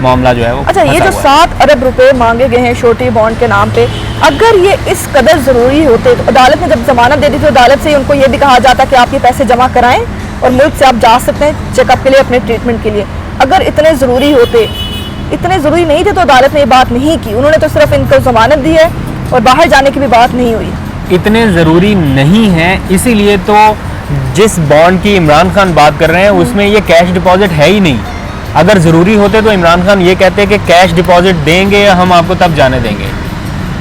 मामला जो है वो अच्छा, ये फंसा जो हुआ है। 7 अरब रुपए मांगे गए हैं श्योरिटी बॉन्ड के नाम पे, अगर ये इस कदर ज़रूरी होते तो अदालत ने जब जमानत दे दी तो अदालत से उनको ये भी कहा जाता कि आप ये पैसे जमा कराएं और मुल्क से आप जा सकते हैं चेकअप के लिए, अपने ट्रीटमेंट के लिए। अगर इतने ज़रूरी होते, इतने ज़रूरी नहीं थे तो अदालत ने ये बात नहीं की, उन्होंने तो सिर्फ इनको जमानत दी है और बाहर जाने की भी बात नहीं हुई। इतने ज़रूरी नहीं है, इसीलिए तो जिस बॉन्ड की इमरान खान बात कर रहे हैं उसमें ये कैश डिपॉजिट है ही नहीं। अगर ज़रूरी होते तो इमरान खान ये कहते कि कैश डिपॉजिट देंगे या हम आपको तब जाने देंगे।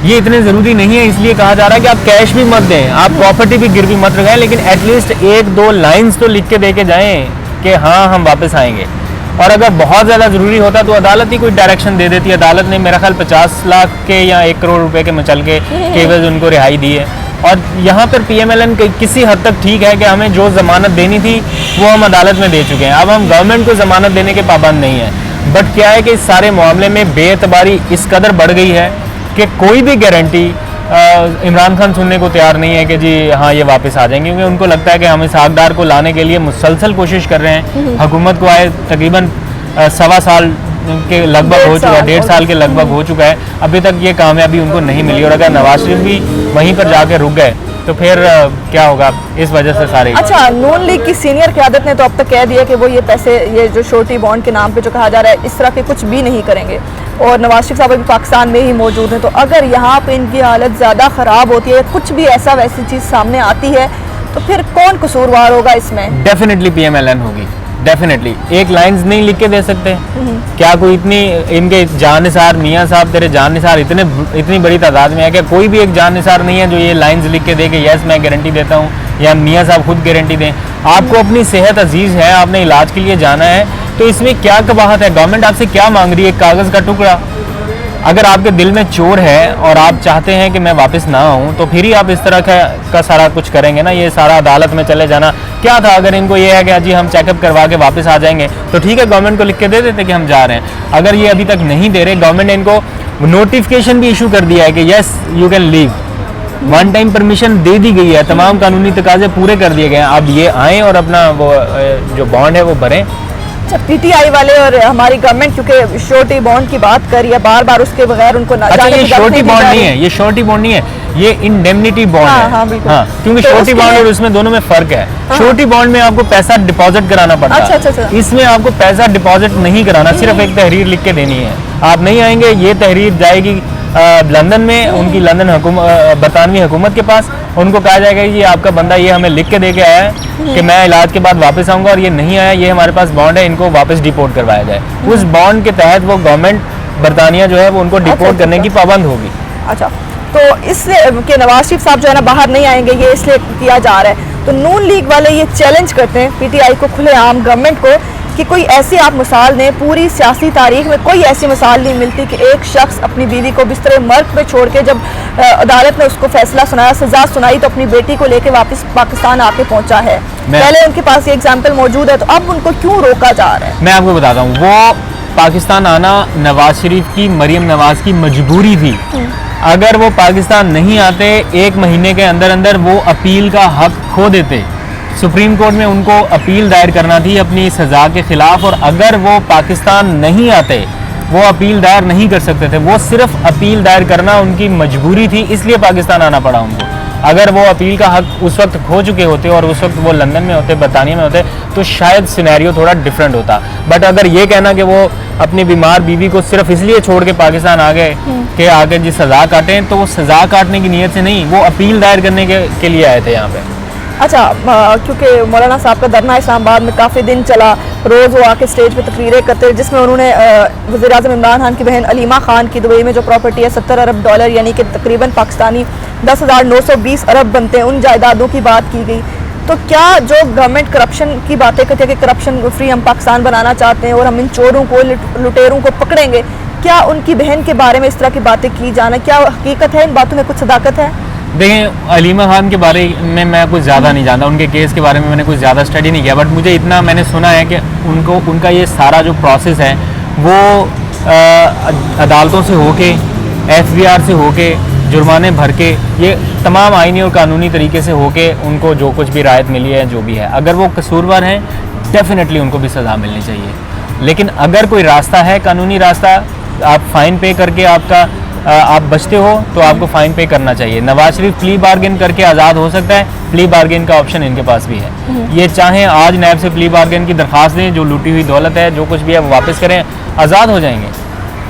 ये इतने ज़रूरी नहीं है, इसलिए कहा जा रहा है कि आप कैश भी मत दें, आप प्रॉपर्टी भी गिरवी मत लगाएं, लेकिन एटलीस्ट 1-2 लाइंस तो लिख के दे के जाएँ कि हाँ हम वापस आएंगे। और अगर बहुत ज़्यादा ज़रूरी होता तो अदालत ही कोई डायरेक्शन दे देती। अदालत ने मेरा ख्याल 50 लाख के या 1 करोड़ रुपए के मचल के केवल उनको रिहाई दी है। और यहाँ पर PMLN किसी हद तक ठीक है कि हमें जो ज़मानत देनी थी वो हम अदालत में दे चुके हैं, अब हम गवर्नमेंट को ज़मानत देने के पाबंद नहीं है। बट क्या है कि इस सारे मामले में बेएतबारी इस कदर बढ़ गई है कि कोई भी गारंटी इमरान खान सुनने को तैयार नहीं है कि जी हाँ ये वापस आ जाएंगे, क्योंकि उनको लगता है कि हम इस हकदार को लाने के लिए मुसलसल कोशिश कर रहे हैं। हुकूमत को आए तकरीबन 1.25 साल के लगभग हो चुका है, 1.5 साल के लगभग हो चुका है, अभी तक ये कामयाबी उनको नहीं मिली। और अगर नवाज शरीफ भी वहीं पर जाके रुक गए तो फिर क्या होगा, इस वजह से सारे। अच्छा, नून लीग की सीनियर क़यादत ने तो अब तक कह दिया कि वो ये पैसे, ये जो श्योरिटी बॉन्ड के नाम पे जो कहा जा रहा है, इस तरह के कुछ भी नहीं करेंगे और नवाज शरीफ साहब अभी पाकिस्तान में ही मौजूद हैं। तो अगर यहाँ पे इनकी हालत ज़्यादा ख़राब होती है, कुछ भी ऐसा वैसी चीज़ सामने आती है, तो फिर कौन कसूरवार होगा इसमें? डेफिनेटली PMLN होगी, डेफिनेटली। एक लाइंस नहीं लिख के दे सकते क्या? कोई इतनी इनके जाननिसार, मियाँ साहब तेरे जाननिसार इतनी बड़ी तादाद में है कि कोई भी एक जाननिसार नहीं है जो ये लाइंस लिख के दे के यस मैं गारंटी देता हूँ, या मियाँ साहब खुद गारंटी दें। आपको अपनी सेहत अजीज़ है, आपने इलाज के लिए जाना है, तो इसमें क्या कबाहत है? गवर्नमेंट आपसे क्या मांग रही है? एक कागज़ का टुकड़ा। अगर आपके दिल में चोर है और आप चाहते हैं कि मैं वापस ना आऊँ, तो फिर ही आप इस तरह का सारा कुछ करेंगे ना। ये सारा अदालत में चले जाना क्या था? अगर इनको ये है कि जी हम चेकअप करवा के वापस आ जाएंगे, तो ठीक है, गवर्नमेंट को लिख के दे देते कि हम जा रहे हैं। अगर ये अभी तक नहीं दे रहे, गवर्नमेंट ने इनको नोटिफिकेशन भी इशू कर दिया है कि yes you can leave, 1 time permission दे दी गई है, तमाम कानूनी तकाजे पूरे कर दिए गए हैं। अब ये आएँ और अपना वो जो बॉन्ड है वो भरें। अच्छा, PTI वाले और हमारी गवर्नमेंट क्योंकि श्योरिटी बॉन्ड की बात कर रही है बार बार, उसके बगैर उनको ना अच्छा, ये श्योरिटी बॉन्ड नहीं है, ये श्योरिटी बॉन्ड नहीं है, ये इंडेमनिटी बॉन्ड है। हाँ, बिल्कुल। हाँ, क्योंकि तो श्योरिटी बॉन्ड और उसमें दोनों में फर्क है। श्योरिटी बॉन्ड में आपको पैसा डिपॉजिट कराना पड़ता है। अच्छा। इसमें आपको पैसा डिपॉजिट नहीं कराना, सिर्फ एक तहरीर लिख के देनी है। आप नहीं आएंगे, ये तहरीर जाएगी लंदन में, उनकी लंदन बरतानवी हुकूमत के पास। उनको कहा जाएगा कि आपका बंदा ये हमें लिख के दे के आया है कि मैं इलाज के बाद वापस आऊँगा, और ये नहीं आया, ये हमारे पास बॉन्ड है, इनको वापस डिपोर्ट करवाया जाए। उस बॉन्ड के तहत वो गवर्नमेंट बरतानिया जो है वो उनको डिपोर्ट करने की पाबंद होगी। अच्छा, तो इसलिए कि नवाज शरीफ साहब जो है ना बाहर नहीं आएंगे, ये इसलिए किया जा रहा है। तो नून लीग वाले ये चैलेंज करते हैं PTI को, खुलेआम गवर्नमेंट को, कि कोई ऐसी आप मिसाल दें, पूरी सियासी तारीख में कोई ऐसी मिसाल नहीं मिलती कि एक शख्स अपनी बीवी को बिस्तर मर्ग पे छोड़ के, जब अदालत ने उसको फैसला सुनाया, सजा सुनाई, तो अपनी बेटी को लेके वापस पाकिस्तान आके पहुंचा है। पहले उनके पास ये एग्जाम्पल मौजूद है, तो अब उनको क्यों रोका जा रहा है? मैं आपको बताता हूँ, वो पाकिस्तान आना नवाज शरीफ की, मरियम नवाज की मजबूरी थी। अगर वो पाकिस्तान नहीं आते, 1 महीने के अंदर अंदर वो अपील का हक खो देते। सुप्रीम कोर्ट में उनको अपील दायर करना थी अपनी सज़ा के ख़िलाफ़, और अगर वो पाकिस्तान नहीं आते, वो अपील दायर नहीं कर सकते थे। वो सिर्फ अपील दायर करना उनकी मजबूरी थी, इसलिए पाकिस्तान आना पड़ा उनको। अगर वो अपील का हक उस वक्त खो चुके होते और उस वक्त वो लंदन में होते, बरतानिया में होते, तो शायद सिनेरियो थोड़ा डिफरेंट होता। बट अगर ये कहना कि वो अपनी बीमार बीवी को सिर्फ इसलिए छोड़ के पाकिस्तान आ गए कि आगे जी सज़ा काटें, तो वो सज़ा काटने की नीयत से नहीं, वो अपील दायर करने के लिए आए थे यहाँ पे। अच्छा, क्योंकि मौलाना साहब का धरना इस्लामाबाद में काफ़ी दिन चला, रोज़ वो आके स्टेज पे तकरीरें करते, जिसमें उन्होंने वज़ीर-ए-आज़म इमरान खान की बहन अलीमा खान की दुबई में जो प्रॉपर्टी है $70 अरब यानी कि तकरीबन पाकिस्तानी 10,920 अरब बनते हैं, उन जायदादों की बात की गई। तो क्या जो गवर्नमेंट करप्शन की बातें करती है कि करप्शन फ्री हम पाकिस्तान बनाना चाहते हैं और हम इन चोरों को, लुटेरों को पकड़ेंगे, क्या उनकी बहन के बारे में इस तरह की बातें की जाना, क्या हकीकत है? इन बातों में कुछ सदाकत है? देखें, अलीमा खान के बारे में मैं कुछ ज़्यादा नहीं जानता, उनके केस के बारे में मैंने कुछ ज़्यादा स्टडी नहीं किया, बट मुझे इतना मैंने सुना है कि उनका ये सारा जो प्रोसेस है वो अदालतों से होके, FBR से होके, जुर्माने भर के, ये तमाम आईनी और कानूनी तरीके से होके उनको जो कुछ भी राहत मिली है, जो भी है, अगर वो कसूरवार हैं, डेफिनेटली उनको भी सज़ा मिलनी चाहिए। लेकिन अगर कोई रास्ता है, कानूनी रास्ता, आप फाइन पे करके आप बचते हो तो आपको फाइन पे करना चाहिए। नवाज शरीफ प्ली बार्गेन करके आज़ाद हो सकता है, प्ली बार्गेन का ऑप्शन इनके पास भी है। ये चाहें आज नैब से प्ली बार्गेन की दरख्वास्त दें, जो लूटी हुई दौलत है, जो कुछ भी है वो वापस करें, आज़ाद हो जाएंगे।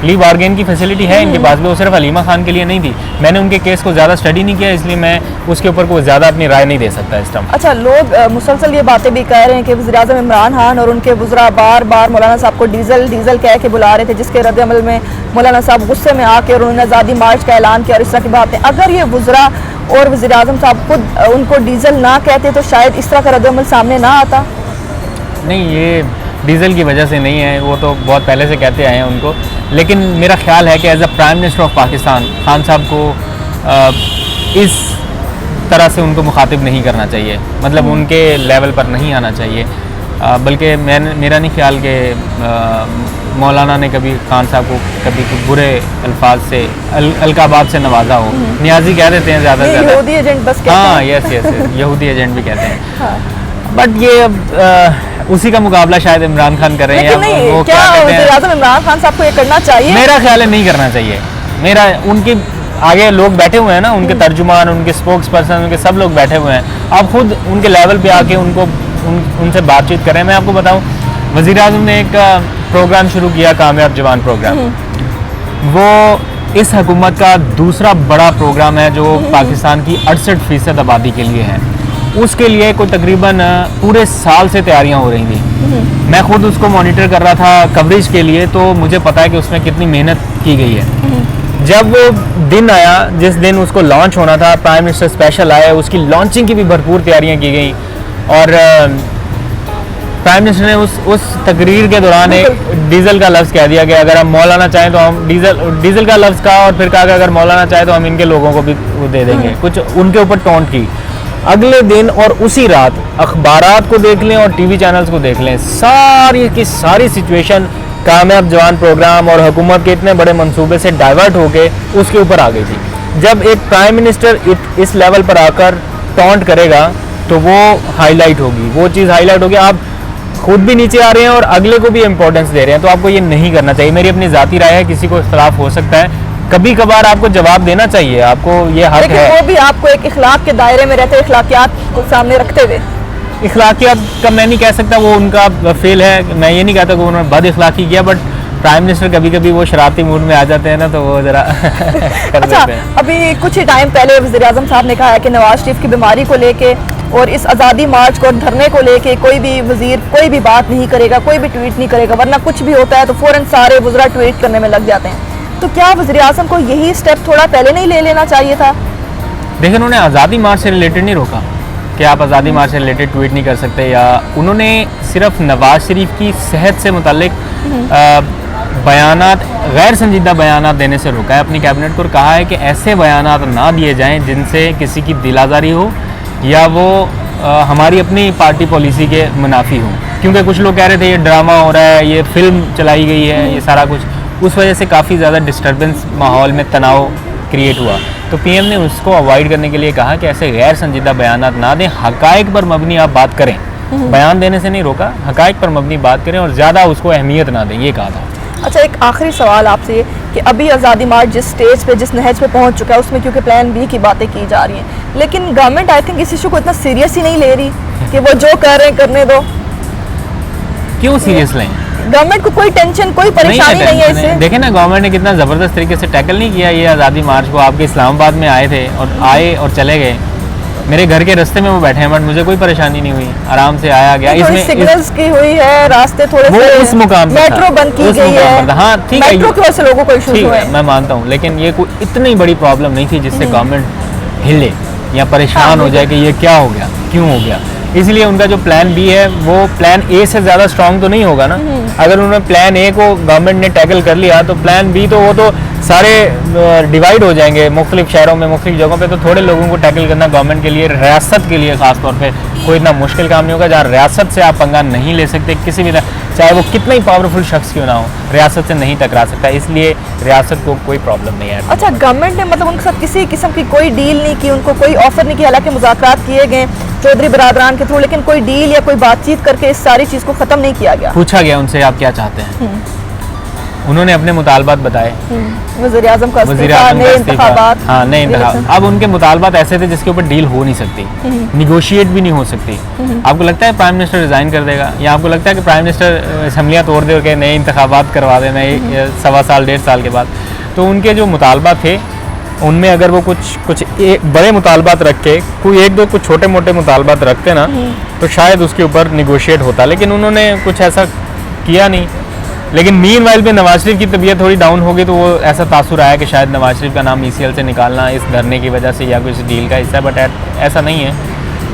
प्ली बार्गेन की फैसिलिटी है इनके पास भी, वो सिर्फ हलीमा खान के लिए नहीं थी। मैंने उनके केस को ज़्यादा स्टडी नहीं किया, इसलिए मैं उसके ऊपर कोई ज़्यादा अपनी राय नहीं दे सकता इस टाइम। अच्छा, लोग मुसलसल ये बातें भी कह रहे हैं कि वज़ीर-ए-आज़म इमरान खान और उनके वज़रा बार बार मौलाना साहब को डीजल कह के बुला रहे थे, जिसके रद्द-ए-अमल में मौलाना साहब गुस्से में आके उन्होंने आज़ादी मार्च का ऐलान किया और इस तरह की बातें। अगर ये वज़रा और वज़ीर-ए-आज़म साहब खुद उनको डीजल ना कहते तो शायद इस तरह का रद्द-ए-अमल सामने ना आता। नहीं, ये डीजल की वजह से नहीं है, वो तो बहुत पहले से कहते आए हैं उनको। लेकिन मेरा ख्याल है कि as a prime minister of Pakistan Khan sahab को इस तरह से उनको मुखातिब नहीं करना चाहिए, मतलब उनके लेवल पर नहीं आना चाहिए। बल्कि मेरा नहीं ख्याल कि मौलाना ने कभी खान साहब को कभी बुरे अल्फाज से अलकाबात से नवाजा हो। नियाजी कह देते हैं ज़्यादा से ज़्यादा, यहूदी एजेंट बस कहते हाँ, हैं। यस यहूदी एजेंट भी कहते हैं। हाँ। बट ये अब उसी का मुकाबला शायद इमरान खान कर रहे हैं। लेकिन नहीं, वो क्या कहते हैं, वज़ीर-ए-आज़म इमरान खान साहब को ये करना चाहिए? मेरा ख्याल है नहीं करना चाहिए। मेरा उनके आगे लोग बैठे हुए हैं ना, उनके तर्जुमान, उनके स्पोक्स पर्सन, उनके सब लोग बैठे हुए हैं। आप खुद उनके लेवल पे आके उनसे बातचीत करें। मैं आपको बताऊं, वज़ीर आज़म ने एक प्रोग्राम शुरू किया, कामयाब जवान प्रोग्राम। वो इस हुकूमत का दूसरा बड़ा प्रोग्राम है जो पाकिस्तान की 68% आबादी के लिए है। उसके लिए कोई तकरीबन पूरे साल से तैयारियां हो रही थी। मैं खुद उसको मॉनिटर कर रहा था कवरेज के लिए, तो मुझे पता है कि उसमें कितनी मेहनत की गई है। जब वो दिन आया जिस दिन उसको लॉन्च होना था, प्राइम मिनिस्टर स्पेशल आए, उसकी लॉन्चिंग की भी भरपूर तैयारियां की गई और प्राइम मिनिस्टर ने उस तकरीर के दौरान एक डीजल का लफ्ज़ कह दिया कि अगर हम मौलाना चाहें तो हम डीजल का लफ्ज़ कहा, और फिर कहा कि अगर मौलाना चाहे तो हम इनके लोगों को भी वो दे देंगे। कुछ उनके ऊपर टोंट की। अगले दिन और उसी रात अखबारात को देख लें और टीवी चैनल्स को देख लें, सारी की सारी सिचुएशन कामयाब जवान प्रोग्राम और हुकूमत के इतने बड़े मंसूबे से डाइवर्ट होके उसके ऊपर आ गई थी। जब एक प्राइम मिनिस्टर इस लेवल पर आकर टॉन्ट करेगा तो वो हाईलाइट होगी, वो चीज़ हाईलाइट होगी। आप खुद भी नीचे आ रहे हैं और अगले को भी इम्पोर्टेंस दे रहे हैं, तो आपको ये नहीं करना चाहिए। मेरी अपनी ज़ाती राय है, किसी को इख्तलाफ हो सकता है, कभी कभार आपको जवाब देना चाहिए, आपको ये हक लेकिन है। वो भी आपको एक इखलाक के दायरे में रहते, इखलाकियात को सामने रखते हुए। इखलाकियात का मैं नहीं कह सकता, वो उनका फेल है। मैं ये नहीं कहता कि उन्होंने बद इखलाकी किया, बट प्राइम मिनिस्टर कभी कभी वो शरारती मूड में आ जाते हैं ना, तो वो ज़रा कर अच्छा, देते हैं। अभी कुछ ही टाइम पहले वज़ीर-ए-आज़म साहब ने कहा है कि नवाज शरीफ की बीमारी को लेके और इस आज़ादी मार्च को धरने को लेके कोई भी वज़ीर कोई भी बात नहीं करेगा, कोई भी ट्वीट नहीं करेगा, वरना कुछ भी होता है तो फ़ौरन सारे वज़रा ट्वीट करने में लग जाते हैं। तो क्या वज़ीर-ए-आज़म को यही स्टेप थोड़ा पहले नहीं ले लेना चाहिए था? देखिए, उन्होंने आज़ादी मार्च से रिलेटेड नहीं रोका कि आप आज़ादी मार्च से रिलेटेड ट्वीट नहीं कर सकते, या उन्होंने सिर्फ नवाज शरीफ की सेहत से मुतालिक बयानात, गैर संजीदा बयानात देने से रोका है अपनी कैबिनेट को, और कहा है कि ऐसे बयानात ना दिए जाएं जिनसे किसी की दिल आज़ारी हो या वो हमारी अपनी पार्टी पॉलिसी के मुनाफी हो। क्योंकि कुछ लोग कह रहे थे ये ड्रामा हो रहा है, ये फिल्म चलाई गई है, ये सारा कुछ, उस वजह से काफ़ी ज़्यादा डिस्टर्बेंस माहौल में तनाव क्रिएट हुआ। तो पीएम ने उसको अवॉइड करने के लिए कहा कि ऐसे गैर संजीदा बयानात ना दें, हकायक पर मबनी आप बात करें। बयान देने से नहीं रोका, हकायक पर मबनी बात करें और ज़्यादा उसको अहमियत ना दें, ये कहा था। अच्छा, एक आखिरी सवाल आपसे कि अभी आज़ादी मार्च जिस स्टेज पे, जिस नहज पे पहुंच चुका है, उसमें क्योंकि प्लान बी की बातें की जा रही हैं, लेकिन गवर्नमेंट आई थिंक इस इशू को इतना सीरियस ही नहीं ले रही कि वो जो कर रहे हैं करने दो। क्यों सीरियस लें? गवर्नमेंट को कोई टेंशन, कोई परेशानी नहीं है इससे। देखें ना, गवर्नमेंट ने कितना ज़बरदस्त तरीके से टैकल नहीं किया ये आज़ादी मार्च को। आपके इस्लामाबाद में आए थे और आए और चले गए, मेरे घर के रास्ते में वो बैठे हैं, बट मुझे कोई परेशानी नहीं हुई, आराम से आया गया। इसमें सिग्नल्स की हुई है, रास्ते थोड़े वो से उस मुकाम पे मेट्रो बंद की गई है। हाँ ठीक है, मेट्रो की वजह से लोगों को इश्यूज ठीक हुए है, मैं मानता हूँ, लेकिन ये कोई इतनी बड़ी प्रॉब्लम नहीं थी जिससे गवर्नमेंट हिले या परेशान हो जाए कि ये क्या हो गया, क्यों हो गया। इसलिए उनका जो प्लान बी है वो प्लान ए से ज़्यादा स्ट्रांग तो नहीं होगा ना। अगर उन्होंने प्लान ए को गवर्नमेंट ने टैकल कर लिया तो प्लान बी तो वो तो सारे डिवाइड हो जाएंगे मुख्तलिफ शहरों में, मुख्तलिफ जगहों पे। तो थोड़े लोगों को टैकल करना गवर्नमेंट के लिए, रियासत के लिए ख़ास तौर पे कोई इतना मुश्किल काम नहीं होगा। जहाँ रियासत से आप पंगा नहीं ले सकते, किसी भी चाहे वो कितना ही पावरफुल शख्स क्यों ना हो, रियासत से नहीं टकरा सकता, इसलिए रियासत को कोई प्रॉब्लम नहीं है। अच्छा, गवर्नमेंट ने मतलब उनके साथ किसी किस्म की कोई डील नहीं की, उनको कोई ऑफर नहीं किया, हालांकि मुज़ाकरात किए गए, चौधरी बरादरान के थ्रू, लेकिन कोई डील या कोई बातचीत करके इस सारी चीज़ को ख़त्म नहीं किया गया। पूछा गया उनसे आप क्या चाहते हैं, उन्होंने अपने मुतालबात बताए, वज़ीर आज़म का वज़ीर इस्तीफा, आज़म का नए इस्तीफा, इंतखाबात, हाँ नए इंतखाब। अब उनके मुतालबात ऐसे थे जिसके ऊपर डील हो नहीं सकती, निगोशिएट भी नहीं हो सकती। आपको लगता है प्राइम मिनिस्टर रिज़ाइन कर देगा, या आपको लगता है कि प्राइम मिनिस्टर असम्बलियाँ तोड़ दे और के नए इंतखाबात करवा दे नए 1.25 साल 1.5 साल के बाद? तो उनके जो मुतालबात थे उनमें अगर वो कुछ एक बड़े मुतालबात रख के कोई एक दो कुछ छोटे मोटे मुतालबात रखते ना, तो शायद उसके ऊपर निगोशिएट होता, लेकिन उन्होंने कुछ ऐसा किया नहीं। लेकिन मीनवाइल पे नवाज शरीफ की तबीयत थोड़ी डाउन हो गई, तो वो ऐसा तासुर आया कि शायद नवाज शरीफ का नाम ECL से निकालना इस धरने की वजह से या कोई इस डील का हिस्सा है, बट ऐसा नहीं है।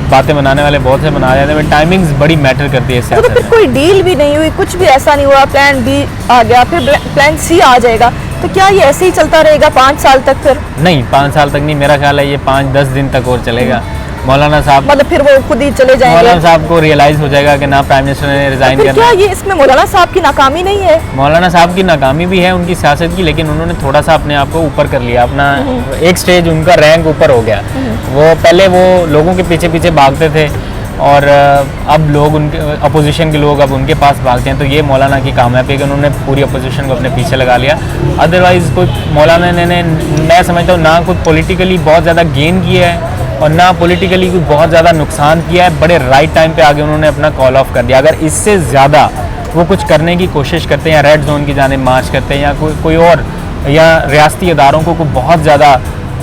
बातें बनाने वाले बहुत से बना जाते हैं, टाइमिंग्स बड़ी मैटर करती है इस तो सियासत फिर में। कोई डील भी नहीं हुई, कुछ भी ऐसा नहीं हुआ, प्लान B आ गया, फिर प्लान C आ जाएगा, तो क्या ये ऐसे ही चलता रहेगा 5 साल तक? फिर नहीं, 5 साल तक नहीं, मेरा ख्याल है ये 5-10 दिन तक और चलेगा। मौलाना साहब, मतलब फिर वो खुद ही चले जाएंगे। मौलाना साहब को रियलाइज हो जाएगा कि ना प्राइम मिनिस्टर ने रिजाइन फिर करना क्या है। ये इसमें मौलाना साहब की नाकामी नहीं है? मौलाना साहब की नाकामी भी है उनकी सियासत की, लेकिन उन्होंने थोड़ा सा अपने आप को ऊपर कर लिया, अपना एक स्टेज उनका रैंक ऊपर हो गया। वो पहले वो लोगों के पीछे पीछे भागते थे और अब लोग उनके अपोजिशन के लोग अब उनके पास भागते हैं, तो ये मौलाना की कामयाबी है कि उन्होंने पूरी अपोजिशन को अपने पीछे लगा लिया। अदरवाइज़ कुछ मौलाना ने मैं समझता हूँ ना कुछ पॉलिटिकली बहुत ज़्यादा गेन किया है और ना पॉलिटिकली कुछ बहुत ज़्यादा नुकसान किया है। बड़े राइट टाइम पे आगे उन्होंने अपना कॉल ऑफ कर दिया। अगर इससे ज़्यादा वो कुछ करने की कोशिश करते हैं या रेड जोन की जानिब मार्च करते हैं या कोई और या रियासती इदारों को बहुत ज़्यादा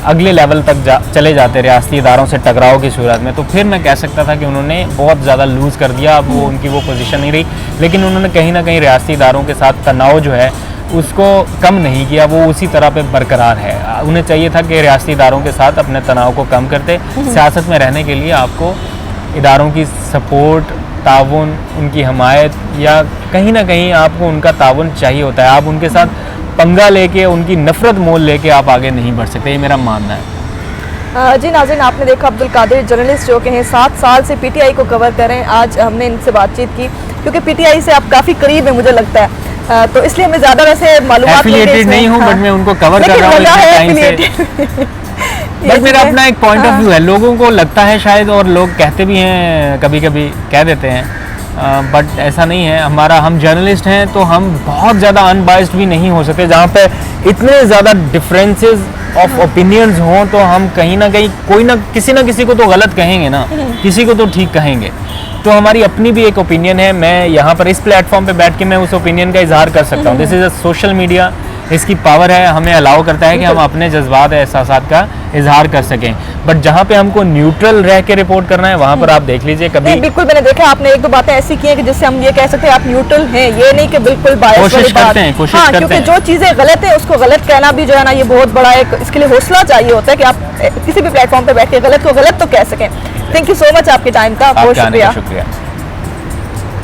अगले लेवल तक चले जाते रियासती इदारों से टकराव की सूरत में, तो फिर मैं कह सकता था कि उन्होंने बहुत ज़्यादा लूज़ कर दिया। अब वो उनकी वो पोजीशन नहीं रही, लेकिन उन्होंने कहीं ना कहीं रियासती इदारों के साथ तनाव जो है उसको कम नहीं किया, वो उसी तरह पे बरकरार है। उन्हें चाहिए था कि रियासती इदारों के साथ अपने तनाव को कम करते। सियासत में रहने के लिए आपको इदारों की सपोर्ट, ताउन, उनकी हमायत या कहीं ना कहीं आपको उनका ताउन चाहिए होता है। आप उनके साथ पंगा लेके उनकी नफ़रत मोल लेके आप आगे नहीं बढ़ सकते, ये मेरा मानना है। जी नाज़रीन, आपने देखा अब्दुल कादिर जर्नलिस्ट जो के हैं 7 साल से PTI को कवर कर रहे हैं। आज हमने इनसे बातचीत की क्योंकि PTI से आप काफ़ी करीब है मुझे लगता है, तो इसलिए हमें ज़्यादा वैसे मालूमात एफिलिएटेड नहीं हूँ, बट मैं उनको कवर कर रहा हूँ इतने टाइम से। बट मेरा अपना एक पॉइंट ऑफ व्यू है, लोगों को लगता है शायद और लोग कहते भी हैं, कभी कभी कह देते हैं, बट ऐसा नहीं है। हम जर्नलिस्ट हैं तो हम बहुत ज़्यादा अनबाइस्ड भी नहीं हो सकते। जहाँ पे इतने ज़्यादा डिफरेंसेस ऑफ ओपिनियंस हों तो हम कहीं ना कहीं किसी ना किसी को तो गलत कहेंगे ना, किसी को तो ठीक कहेंगे। तो हमारी अपनी भी एक ओपिनियन है, मैं यहाँ पर इस प्लेटफॉर्म पे बैठ के मैं उस ओपिनियन का इजहार कर सकता हूँ। This is a social media, इसकी पावर है, हमें अलाउ करता है कि हम अपने जज्बात एहसासात का इजहार कर सकें। बट जहाँ पे हमको न्यूट्रल रह के रिपोर्ट करना है वहाँ पर आप देख लीजिए कभी। बिल्कुल, मैंने देखा आपने 1-2 बातें ऐसी की हैं कि जिससे हम ये कह सकते हैं आप न्यूट्रल हैं, ये नहीं कि बिल्कुल बायस वाली कोशिश बात। करते हैं, कोशिश करते क्योंकि हैं। जो चीज़ें गलत है उसको गलत कहना भी जो है ना, ये बहुत बड़ा एक इसके लिए हौसला चाहिए होता है कि आप किसी भी प्लेटफॉर्म पे बैठ के गलत को गलत तो कह सकें। थैंक यू सो मच आपके टाइम का, बहुत आपके आने का शुक्रिया। शुक्रिया।